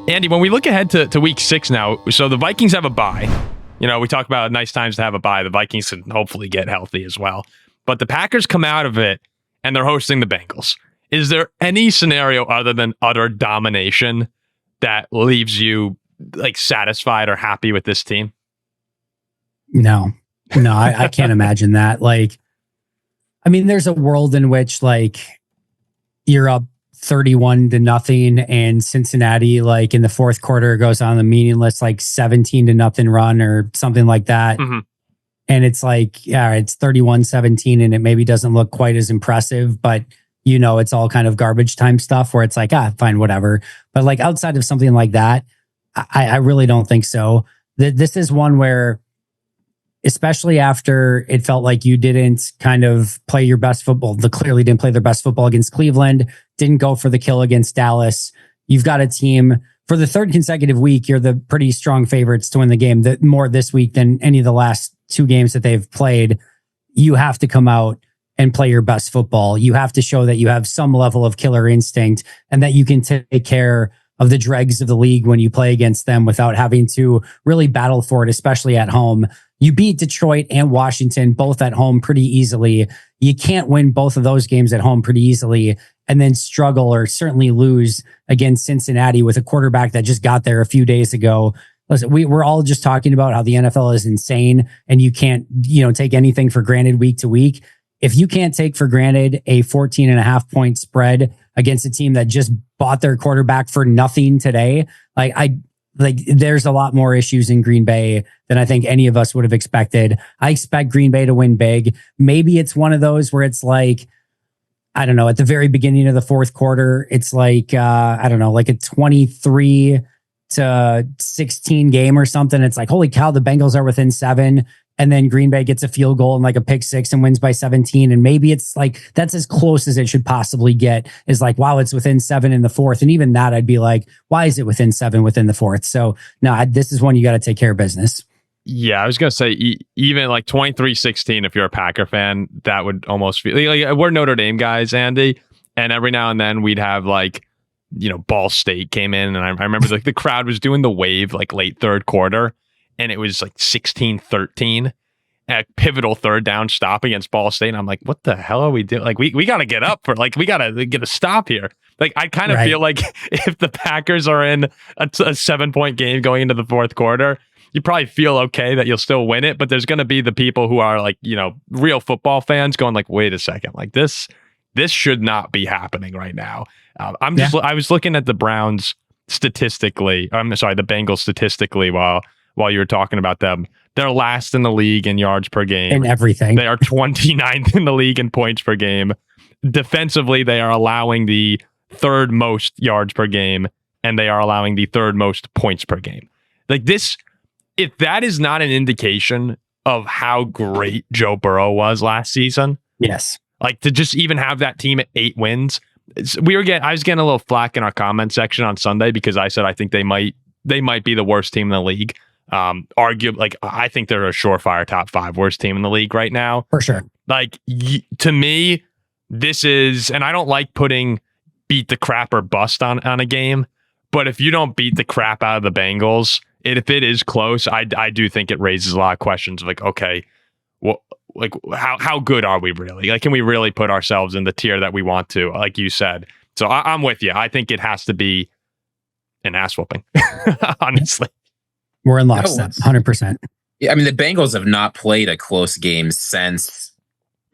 Andy, when we look ahead to week 6 now, so the Vikings have a bye. You know, we talk about nice times to have a bye. The Vikings can hopefully get healthy as well. But the Packers come out of it and they're hosting the Bengals. Is there any scenario other than utter domination that leaves you like satisfied or happy with this team? No, I can't imagine that. Like, I mean, there's a world in which like you're up 31-0 and Cincinnati, like in the fourth quarter, goes on the meaningless like 17-0 run or something like that. Mm-hmm. And it's like, yeah, it's 31-17 and it maybe doesn't look quite as impressive, but you know, it's all kind of garbage time stuff where it's like, fine, whatever. But like outside of something like that, I really don't think so. This is one where, especially after it felt like you didn't kind of play your best football, clearly didn't play their best football against Cleveland, didn't go for the kill against Dallas. You've got a team for the third consecutive week. You're the pretty strong favorites to win the game, more this week than any of the last 2 games that they've played. You have to come out and play your best football. You have to show that you have some level of killer instinct and that you can take care of the dregs of the league when you play against them without having to really battle for it, especially at home. You beat Detroit and Washington both at home pretty easily. You can't win both of those games at home pretty easily and then struggle or certainly lose against Cincinnati with a quarterback that just got there a few days ago. Listen, we're all just talking about how the NFL is insane and you can't, take anything for granted week to week. If you can't take for granted a 14.5 point spread against a team that just bought their quarterback for nothing today, there's a lot more issues in Green Bay than I think any of us would have expected. I expect Green Bay to win big. Maybe it's one of those where it's like, I don't know, at the very beginning of the fourth quarter, it's like, like a 23-16 game or something. It's like, holy cow, the Bengals are within 7. And then Green Bay gets a field goal and like a pick 6 and wins by 17. And maybe it's like, that's as close as it should possibly get, is like, wow, it's within 7 in the fourth. And even that, I'd be like, why is it within 7 within the fourth? So no, this is one you got to take care of business. Yeah, I was going to say, even like 23-16, if you're a Packer fan, that would almost feel like we're Notre Dame guys, Andy. And every now and then we'd have like, Ball State came in. And I remember like the crowd was doing the wave like late third quarter. And it was like 16-13, a pivotal third down stop against Ball State. And I'm like, what the hell are we doing? Like, we got to get up we got to get a stop here. Like, I kind of feel like if the Packers are in a 7-point game going into the fourth quarter, you probably feel okay that you'll still win it. But there's going to be the people who are like, real football fans going like, wait a second, like this should not be happening right now. I was looking at the Browns statistically. The Bengals statistically while you were talking about them. They're last in the league in yards per game. In everything. They are 29th in the league in points per game. Defensively, they are allowing the 3rd most yards per game, and they are allowing the 3rd most points per game. Like this, if that is not an indication of how great Joe Burrow was last season. Yes. Like to just even have that team at 8 wins. I was getting a little flack in our comment section on Sunday because I said I think they might be the worst team in the league. Arguably, like I think they're a surefire top 5 worst team in the league right now. For sure. Like to me, this is, and I don't like putting beat the crap or bust on a game, but if you don't beat the crap out of the Bengals, if it is close, I do think it raises a lot of questions of like, okay, well, like how good are we really? Like, can we really put ourselves in the tier that we want to, like you said? So I'm with you. I think it has to be an ass whooping, honestly. We're in lockstep, 100%. Yeah, I mean, the Bengals have not played a close game since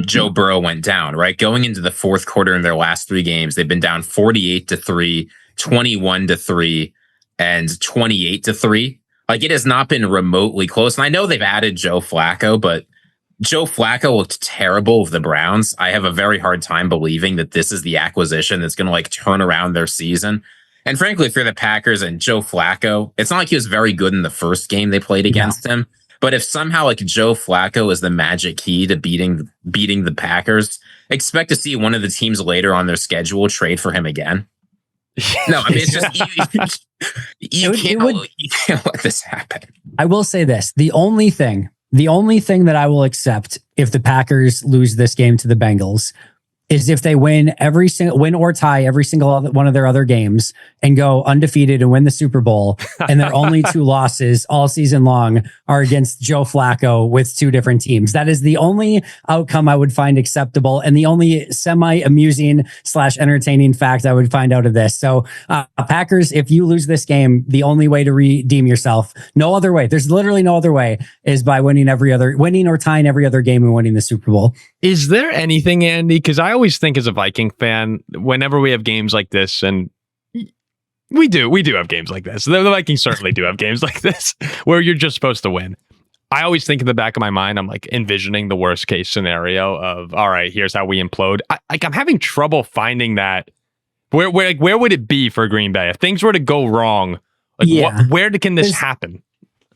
Joe Burrow went down, right? Going into the fourth quarter in their last 3 games, they've been down 48-3, 21-3, and 28-3. Like, it has not been remotely close. And I know they've added Joe Flacco, but Joe Flacco looked terrible with the Browns. I have a very hard time believing that this is the acquisition that's going to like turn around their season. And frankly, if you're the Packers and Joe Flacco, it's not like he was very good in the first game they played against him. But if somehow like Joe Flacco is the magic key to beating the Packers, expect to see one of the teams later on their schedule trade for him again. No, I mean, it's just you can't let this happen. I will say this: the only thing that I will accept if the Packers lose this game to the Bengals is if they win or tie every single one of their other games and go undefeated and win the Super Bowl. And their only 2 losses all season long are against Joe Flacco with 2 different teams. That is the only outcome I would find acceptable and the only semi-amusing / entertaining fact I would find out of this. So Packers, if you lose this game, the only way to redeem yourself, no other way, there's literally no other way, is by winning or tying every other game and winning the Super Bowl. Is there anything, Andy? Because I always think as a Viking fan, whenever we have games like this, and we do have games like this. The Vikings certainly do have games like this where you're just supposed to win. I always think in the back of my mind, I'm like envisioning the worst case scenario of, all right, here's how we implode. I'm having trouble finding that. Where would it be for Green Bay if things were to go wrong? Where can this happen?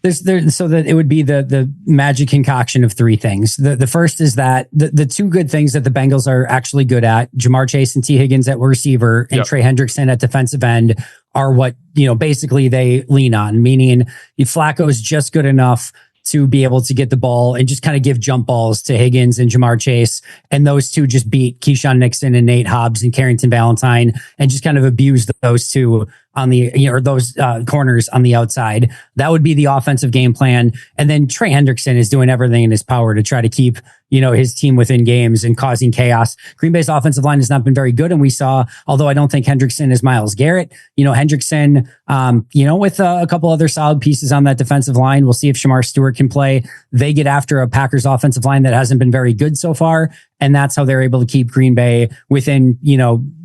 So that it would be the magic concoction of 3 things. The first is that the 2 good things that the Bengals are actually good at, Jamar Chase and T. Higgins at receiver and Trey Hendrickson at defensive end, are what, basically they lean on, meaning Flacco is just good enough to be able to get the ball and just kind of give jump balls to Higgins and Jamar Chase. And those 2 just beat Keyshawn Nixon and Nate Hobbs and Carrington Valentine and just kind of abuse those 2 on the, or those corners on the outside. That would be the offensive game plan. And then Trey Hendrickson is doing everything in his power to try to keep, his team within games and causing chaos. Green Bay's offensive line has not been very good. And we saw, although I don't think Hendrickson is Myles Garrett, Hendrickson, with a couple other solid pieces on that defensive line. We'll see if Shamar Stewart can play. They get after a Packers offensive line that hasn't been very good so far. And that's how they're able to keep Green Bay within,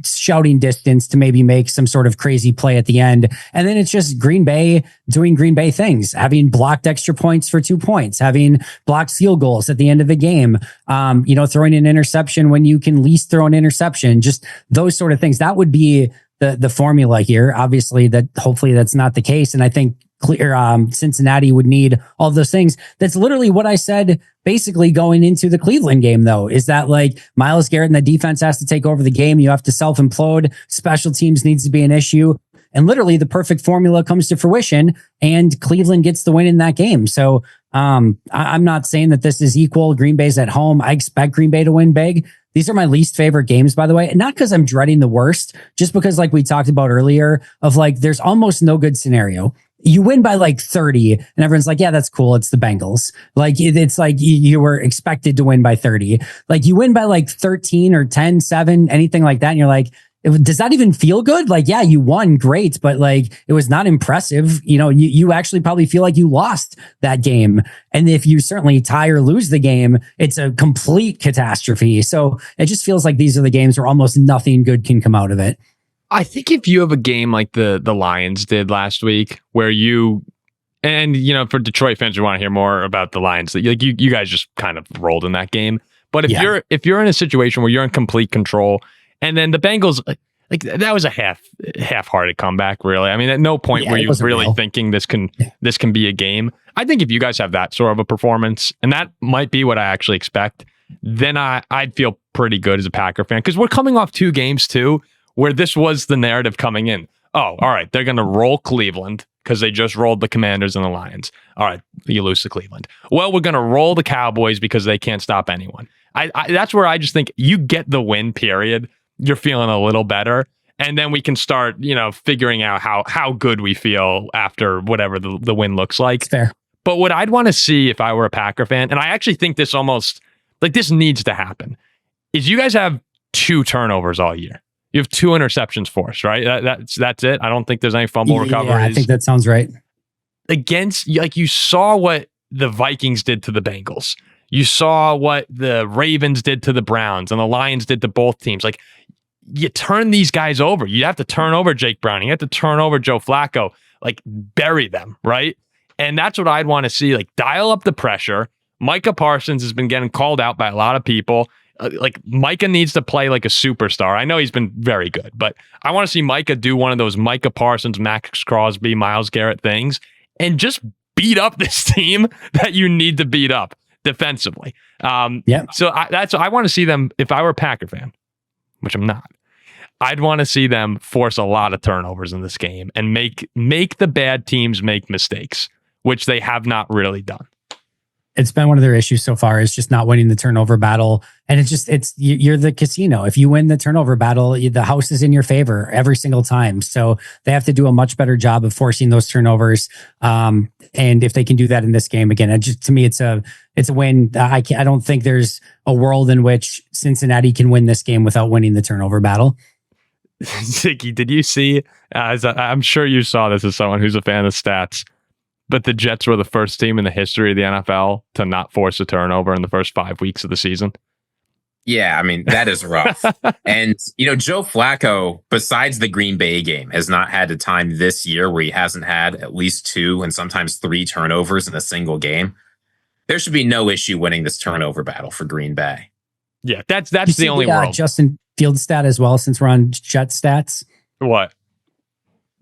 shouting distance to maybe make some sort of crazy play at the end. And then it's just Green Bay doing Green Bay things, having blocked extra points for 2 points, having blocked field goals at the end of the game, throwing an interception when you can least throw an interception, just those sort of things. That would be the formula here. Obviously, hopefully that's not the case. And I think Cincinnati would need all of those things. That's literally what I said basically going into the Cleveland game, though, is that Myles Garrett and the defense has to take over the game. You have to self-implode. Special teams needs to be an issue. And literally the perfect formula comes to fruition and Cleveland gets the win in that game. So I'm not saying that this is equal. Green Bay's at home. I expect Green Bay to win big. These are my least favorite games, by the way. And not because I'm dreading the worst, just because we talked about earlier of there's almost no good scenario. You win by 30 and everyone's like, yeah, that's cool. It's the Bengals. It's you were expected to win by 30. You win by 13 or 10, 7, anything like that. And you're like, does that even feel good? Yeah, you won. Great. But it was not impressive. You actually probably feel like you lost that game. And if you certainly tie or lose the game, it's a complete catastrophe. So it just feels like these are the games where almost nothing good can come out of it. I think if you have a game like the Lions did last week, where for Detroit fans who want to hear more about the Lions, you guys just kind of rolled in that game. But if you're in a situation where you're in complete control, and then the Bengals, that was a half-hearted comeback, really. I mean, at no point were you really thinking this can be a game. I think if you guys have that sort of a performance, and that might be what I actually expect, then I'd feel pretty good as a Packer fan, because we're coming off 2 games too, where this was the narrative coming in. Oh, all right, they're going to roll Cleveland because they just rolled the Commanders and the Lions. All right, you lose to Cleveland. Well, we're going to roll the Cowboys because they can't stop anyone. That's where I just think you get the win, period. You're feeling a little better. And then we can start, figuring out how good we feel after whatever the win looks like. It's fair. But what I'd want to see if I were a Packer fan, and I actually think this almost, this needs to happen, is you guys have 2 turnovers all year. You have 2 interceptions forced, right? That's it. I don't think there's any fumble recoveries. Yeah, I think that sounds right. Against, you saw what the Vikings did to the Bengals. You saw what the Ravens did to the Browns and the Lions did to both teams. You turn these guys over. You have to turn over Jake Browning. You have to turn over Joe Flacco. Bury them, right? And that's what I'd want to see. Dial up the pressure. Micah Parsons has been getting called out by a lot of people. Micah needs to play like a superstar. I know he's been very good, but I want to see Micah do one of those Micah Parsons, Max Crosby, Myles Garrett things and just beat up this team that you need to beat up defensively. So I want to see them, if I were a Packer fan, which I'm not, I'd want to see them force a lot of turnovers in this game and make the bad teams make mistakes, which they have not really done. It's been one of their issues so far, is just not winning the turnover battle. And you're the casino. If you win the turnover battle, the house is in your favor every single time. So they have to do a much better job of forcing those turnovers. And if they can do that in this game again, to me, it's a win. I don't think there's a world in which Cincinnati can win this game without winning the turnover battle. Ziggy, did you see, I'm sure you saw this as someone who's a fan of stats, but the Jets were the first team in the history of the NFL to not force a turnover in the first 5 weeks of the season. Yeah, I mean, that is rough. And, Joe Flacco, besides the Green Bay game, has not had a time this year where he hasn't had at least 2 and sometimes 3 turnovers in a single game. There should be no issue winning this turnover battle for Green Bay. Yeah, that's the only world. Justin Fields stat as well, since we're on Jet stats. What?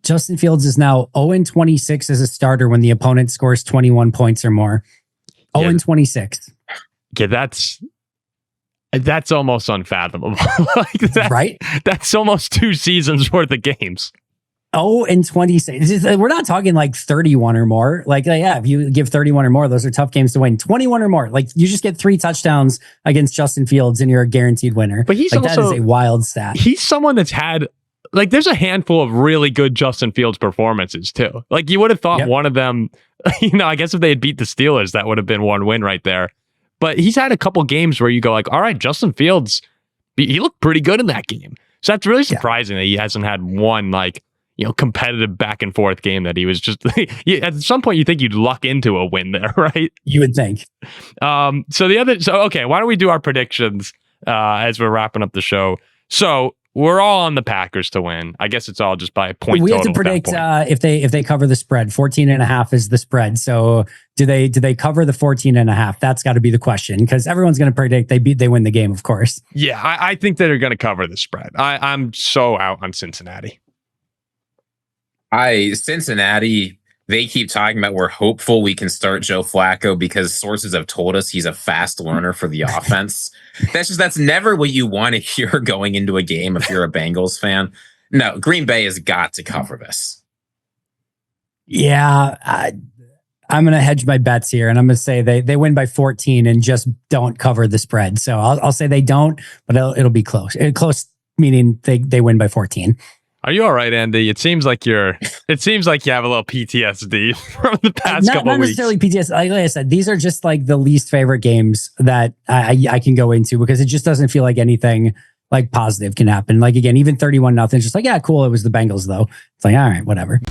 Justin Fields is now 0-26 as a starter when the opponent scores 21 points or more. 0-26. Yeah, that's almost unfathomable. Right? That's almost 2 seasons worth of games. 0-26. We're not talking like 31 or more. If you give 31 or more, those are tough games to win. 21 or more, you just get 3 touchdowns against Justin Fields and you're a guaranteed winner. But he's also, that is a wild stat. He's someone that's had, there's a handful of really good Justin Fields performances too. You would have thought one of them, I guess if they had beat the Steelers, that would have been one win right there. But he's had a couple games where you go all right, Justin Fields, he looked pretty good in that game. So that's really surprising that he hasn't had one competitive back and forth game that he was just at some point you think you'd luck into a win there, right? You would think. Okay, why don't we do our predictions as we're wrapping up the show? So we're all on the Packers to win. I guess it's all just by a point. We have to predict if they cover the spread. 14.5 is the spread. So do they cover the 14.5? That's got to be the question, because everyone's going to predict they win the game, of course. Yeah, I think they're going to cover the spread. I'm so out on Cincinnati. Cincinnati, they keep talking about we're hopeful we can start Joe Flacco because sources have told us he's a fast learner for the offense. That's never what you want to hear going into a game if you're a Bengals fan. No, Green Bay has got to cover this. Yeah, I'm going to hedge my bets here, and I'm going to say they win by 14 and just don't cover the spread. So I'll say they don't, but it'll be close. Close meaning they win by 14. Are you all right, Andy? It seems like you have a little PTSD from the past couple of weeks. Not necessarily PTSD. Like I said, these are just the least favorite games that I can go into, because it just doesn't feel like anything positive can happen. Again, even 31-0, just cool. It was the Bengals though. It's all right, whatever.